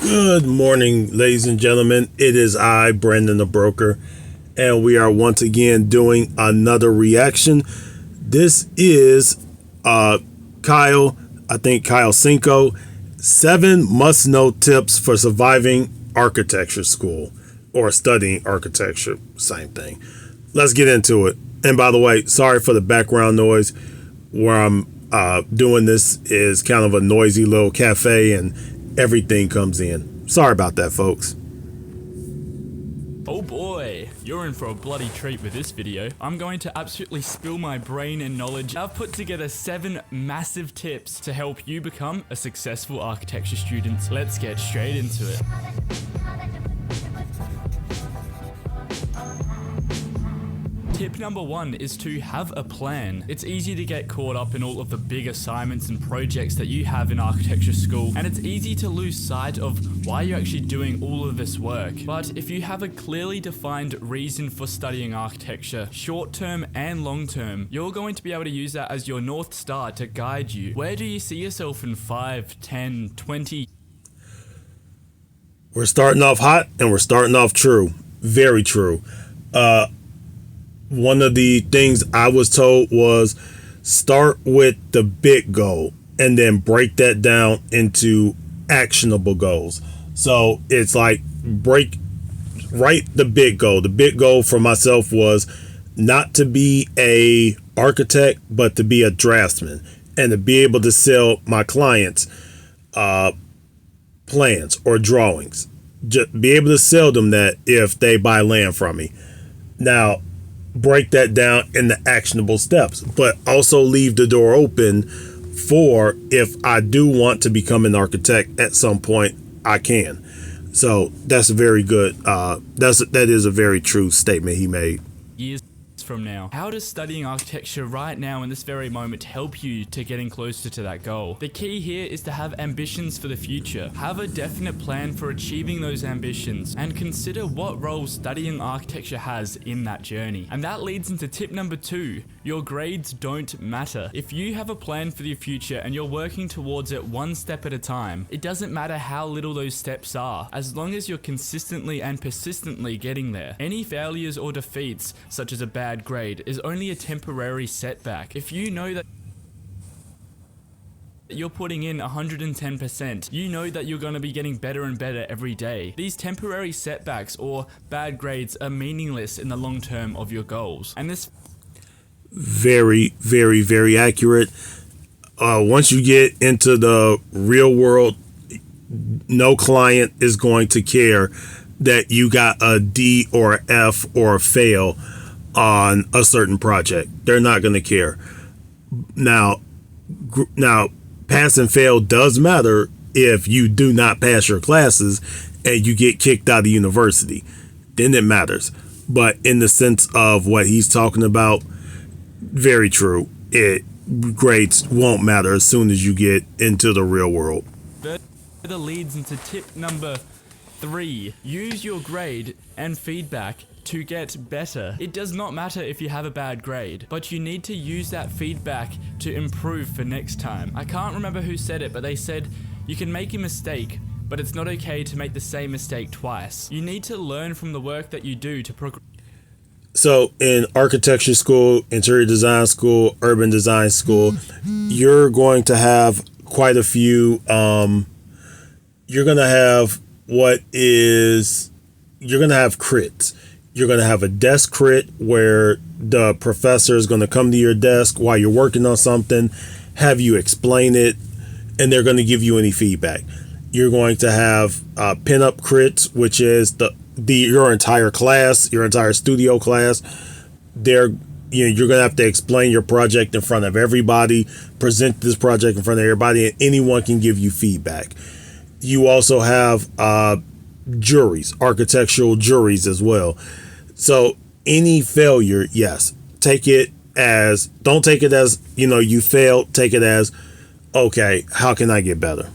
Good morning, ladies and gentlemen. It is I, Brandon the Broker, and we are once again doing another reaction. This is Kyle Cinco, 7 must-know tips for surviving architecture school or studying architecture, same thing. Let's get into it. And by the way, sorry for the background noise. Where I'm doing this is kind of a noisy little cafe and everything comes in. Sorry about that, folks. Oh boy, you're in for a bloody treat with this video. I'm going to absolutely spill my brain and knowledge. I've put together 7 massive tips to help you become a successful architecture student. Let's get straight into it. Tip number 1 is to have a plan. It's easy to get caught up in all of the big assignments and projects that you have in architecture school, and it's easy to lose sight of why you're actually doing all of this work. But if you have a clearly defined reason for studying architecture, short-term and long-term, you're going to be able to use that as your North Star to guide you. Where do you see yourself in 5, 10, 20? We're starting off hot and we're starting off true. Very true. One of the things I was told was start with the big goal and then break that down into actionable goals. So it's like write the big goal. The big goal for myself was not to be a architect, but to be a draftsman and to be able to sell my clients plans or drawings. Just be able to sell them that if they buy land from me. Now, break that down into actionable steps, but also leave the door open for if I do want to become an architect at some point, I can. So that's a very good, that is a very true statement he made. Years from now. How does studying architecture right now in this very moment help you to getting closer to that goal? The key here is to have ambitions for the future. Have a definite plan for achieving those ambitions and consider what role studying architecture has in that journey. And that leads into tip number 2. Your grades don't matter. If you have a plan for the future and you're working towards it one step at a time, it doesn't matter how little those steps are, as long as you're consistently and persistently getting there. Any failures or defeats, such as a bad grade, is only a temporary setback. If you know that you're putting in 110%, you know that you're going to be getting better and better every day. These temporary setbacks or bad grades are meaningless in the long term of your goals. And this very, very, very accurate. Once you get into the real world, no client is going to care that you got a D or a F or a fail on a certain project. They're not going to care. Now, pass and fail does matter if you do not pass your classes and you get kicked out of university. Then it matters. But in the sense of what he's talking about, very true. Grades won't matter as soon as you get into the real world. further leads into tip number 3. Use your grade and feedback to get better. It does not matter if you have a bad grade, but you need to use that feedback to improve for next time. I can't remember who said it, but they said you can make a mistake, but it's not okay to make the same mistake twice. You need to learn from the work that you do to progress. So in architecture school, interior design school, urban design school, you're going to have quite a few, you're going to have crits. You're going to have a desk crit where the professor is going to come to your desk while you're working on something, have you explain it, and they're going to give you any feedback. You're going to have pin-up crits, which is your entire class, your entire studio class. You're going to have to explain your project in front of everybody, present this project in front of everybody, and anyone can give you feedback. You also have juries, architectural juries as well. So any failure, yes, don't take it as, you failed. Take it as, okay, how can I get better?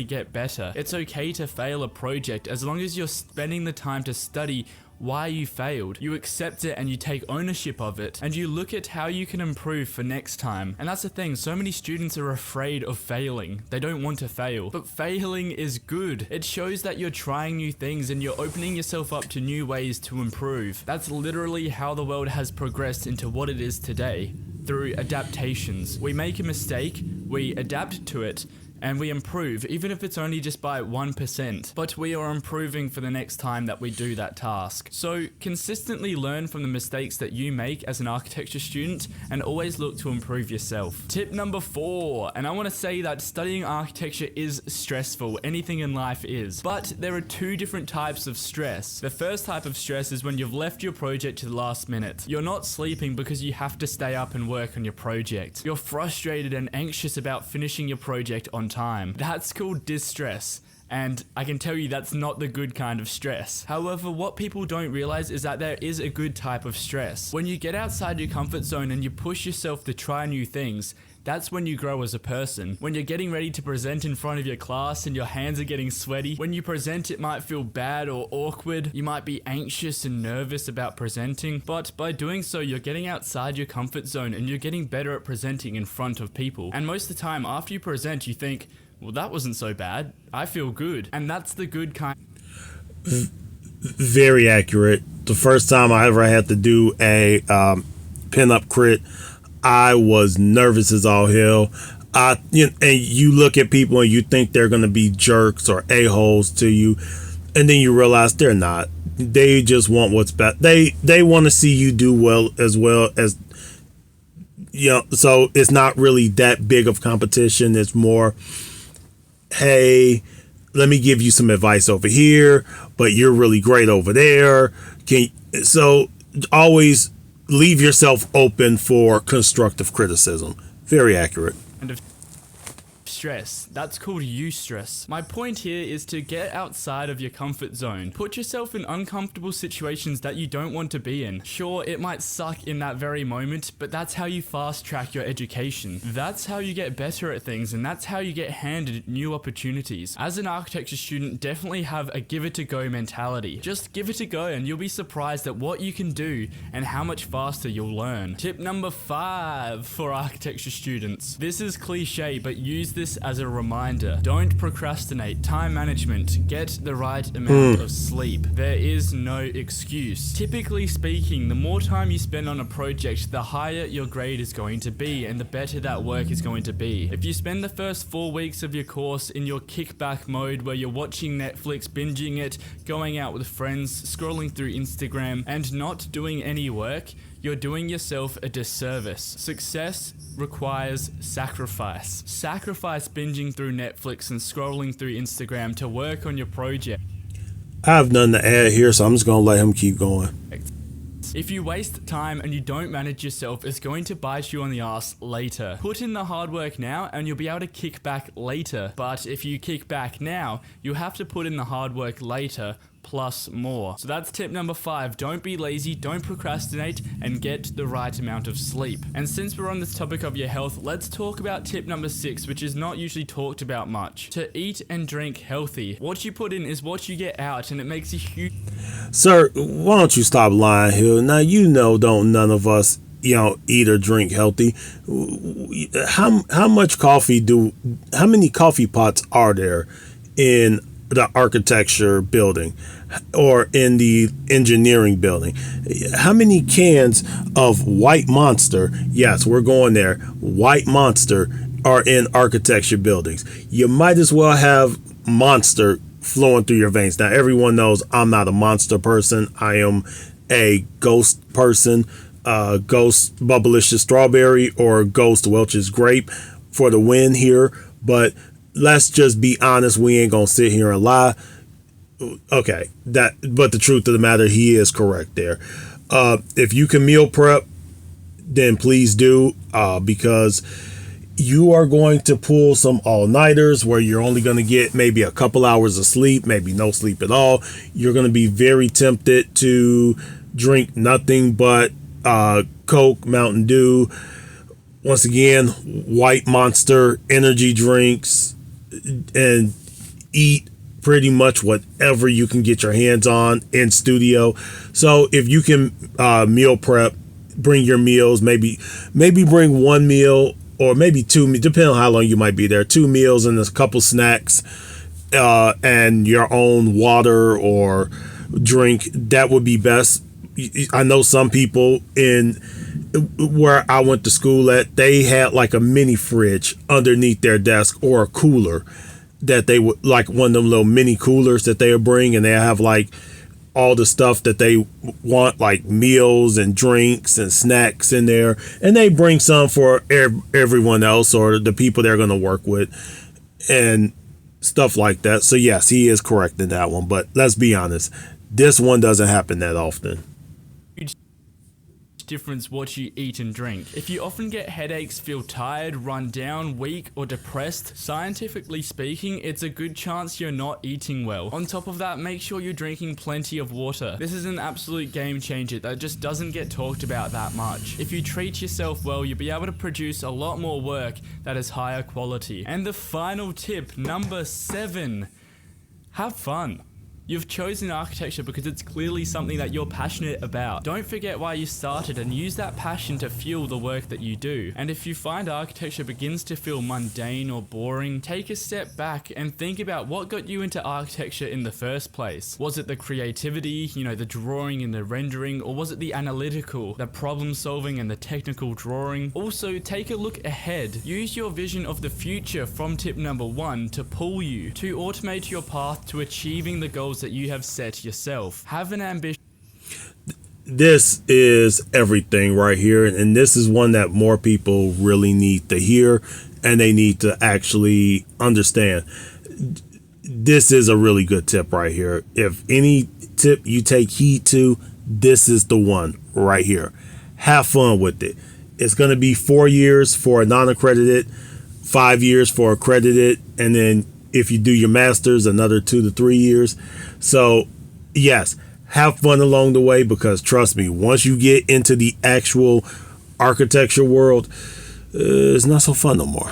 Get better. It's okay to fail a project as long as you're spending the time to study why you failed. You accept it and you take ownership of it, and you look at how you can improve for next time. And that's the thing, so many students are afraid of failing. They don't want to fail. But failing is good. It shows that you're trying new things and you're opening yourself up to new ways to improve. That's literally how the world has progressed into what it is today, through adaptations. We make a mistake, we adapt to it, and we improve, even if it's only just by 1%, but we are improving for the next time that we do that task. So consistently learn from the mistakes that you make as an architecture student and always look to improve yourself. Tip number 4, and I want to say that studying architecture is stressful, anything in life is, but there are 2 different types of stress. The first type of stress is when you've left your project to the last minute. You're not sleeping because you have to stay up and work on your project. You're frustrated and anxious about finishing your project on time. That's called distress. And I can tell you that's not the good kind of stress. However, what people don't realize is that there is a good type of stress. When you get outside your comfort zone and you push yourself to try new things, that's when you grow as a person. When you're getting ready to present in front of your class and your hands are getting sweaty, when you present it might feel bad or awkward, you might be anxious and nervous about presenting, but by doing so you're getting outside your comfort zone and you're getting better at presenting in front of people. And most of the time after you present you think, well, that wasn't so bad. I feel good. And that's the good kind. Very accurate. The first time I ever had to do a pin-up crit, I was nervous as all hell. And you look at people and you think they're going to be jerks or a-holes to you, and then you realize they're not. They just want what's best. They want to see you do well as so it's not really that big of competition. It's more, hey, let me give you some advice over here, but you're really great over there. So always leave yourself open for constructive criticism. Very accurate. Of stress. That's called eustress. My point here is to get outside of your comfort zone. Put yourself in uncomfortable situations that you don't want to be in. Sure, it might suck in that very moment, but that's how you fast track your education. That's how you get better at things, and that's how you get handed new opportunities. As an architecture student, definitely have a give it a go mentality. Just give it a go and you'll be surprised at what you can do and how much faster you'll learn. Tip number 5 for architecture students. This is cliche, but use this as a reminder. Don't procrastinate. Time management. Get the right amount of sleep. There is no excuse. Typically speaking, the more time you spend on a project, the higher your grade is going to be and the better that work is going to be. If you spend the first 4 weeks of your course in your kickback mode where you're watching Netflix, binging it, going out with friends, scrolling through Instagram, and not doing any work, you're doing yourself a disservice. Success requires sacrifice. Sacrifice binging through Netflix and scrolling through Instagram to work on your project. I have nothing to add here, so I'm just going to let him keep going. If you waste time and you don't manage yourself, it's going to bite you on the ass later. Put in the hard work now and you'll be able to kick back later. But if you kick back now, you'll have to put in the hard work later, plus more. So that's tip number 5. Don't be lazy, don't procrastinate, and get the right amount of sleep. And since we're on this topic of your health, let's talk about tip number 6, which is not usually talked about much. To eat and drink healthy. What you put in is what you get out, and it makes a huge... Sir, why don't you stop lying here? Now, don't none of us, eat or drink healthy. How many coffee pots are there in the architecture building or in the engineering building? How many cans of White Monster, yes, we're going there, White Monster, are in architecture buildings? You might as well have Monster flowing through your veins. Now, everyone knows I'm not a Monster person. I am a Ghost person. Ghost Bubblicious Strawberry or Ghost Welch's Grape for the win here. But let's just be honest. We ain't gonna sit here and lie. Okay, but the truth of the matter, he is correct there. If you can meal prep, then please do, because you are going to pull some all-nighters where you're only going to get maybe a couple hours of sleep, maybe no sleep at all. You're going to be very tempted to drink nothing but Coke, Mountain Dew, once again, White Monster, energy drinks, and eat pretty much whatever you can get your hands on in studio. So if you can meal prep, bring your meals, maybe bring one meal or maybe two, depending on how long you might be there, 2 meals and a couple snacks, and your own water or drink. That would be best. I know some people in where I went to school at, they had like a mini fridge underneath their desk or a cooler that they would, like one of them little mini coolers that they would bring, and they have like all the stuff that they want, like meals and drinks and snacks in there, and they bring some for everyone else or the people they're going to work with and stuff like that. So yes, he is correct in that one, but let's be honest, this one doesn't happen that often. Difference what you eat and drink. If you often get headaches, feel tired, run down, weak, or depressed, scientifically speaking, it's a good chance you're not eating well. On top of that, make sure you're drinking plenty of water. This is an absolute game changer that just doesn't get talked about that much. If you treat yourself well, you'll be able to produce a lot more work that is higher quality. And the final tip, number 7, have fun. You've chosen architecture because it's clearly something that you're passionate about. Don't forget why you started and use that passion to fuel the work that you do. And if you find architecture begins to feel mundane or boring, take a step back and think about what got you into architecture in the first place. Was it the creativity, the drawing and the rendering, or was it the analytical, the problem solving and the technical drawing? Also, take a look ahead. Use your vision of the future from tip number 1 to pull you, to automate your path to achieving the goals that you have set yourself. Have an ambition. This is everything right here, and this is one that more people really need to hear and they need to actually understand. This is a really good tip right here. If any tip you take heed to, this is the one right here. Have fun with it. It's going to be 4 years for a non-accredited, 5 years for accredited, and then if you do your master's, another 2 to 3 years. So yes, have fun along the way, because trust me, once you get into the actual architecture world, it's not so fun no more.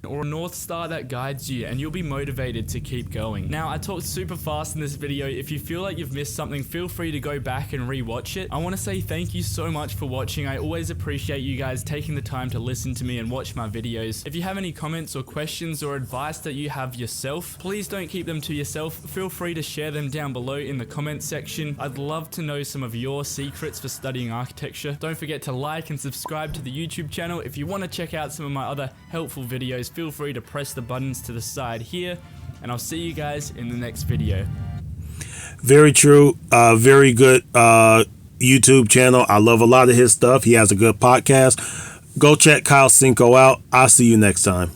Or a North Star that guides you, and you'll be motivated to keep going. Now, I talked super fast in this video. If you feel like you've missed something, feel free to go back and re-watch it. I want to say thank you so much for watching. I always appreciate you guys taking the time to listen to me and watch my videos. If you have any comments or questions or advice that you have yourself, please don't keep them to yourself. Feel free to share them down below in the comments section. I'd love to know some of your secrets for studying architecture. Don't forget to like and subscribe to the YouTube channel. If you want to check out some of my other helpful videos, feel free to press the buttons to the side here, and I'll see you guys in the next video. Very true. Very good YouTube channel. I love a lot of his stuff. He has a good podcast. Go check Kyle Cinco out. I'll see you next time.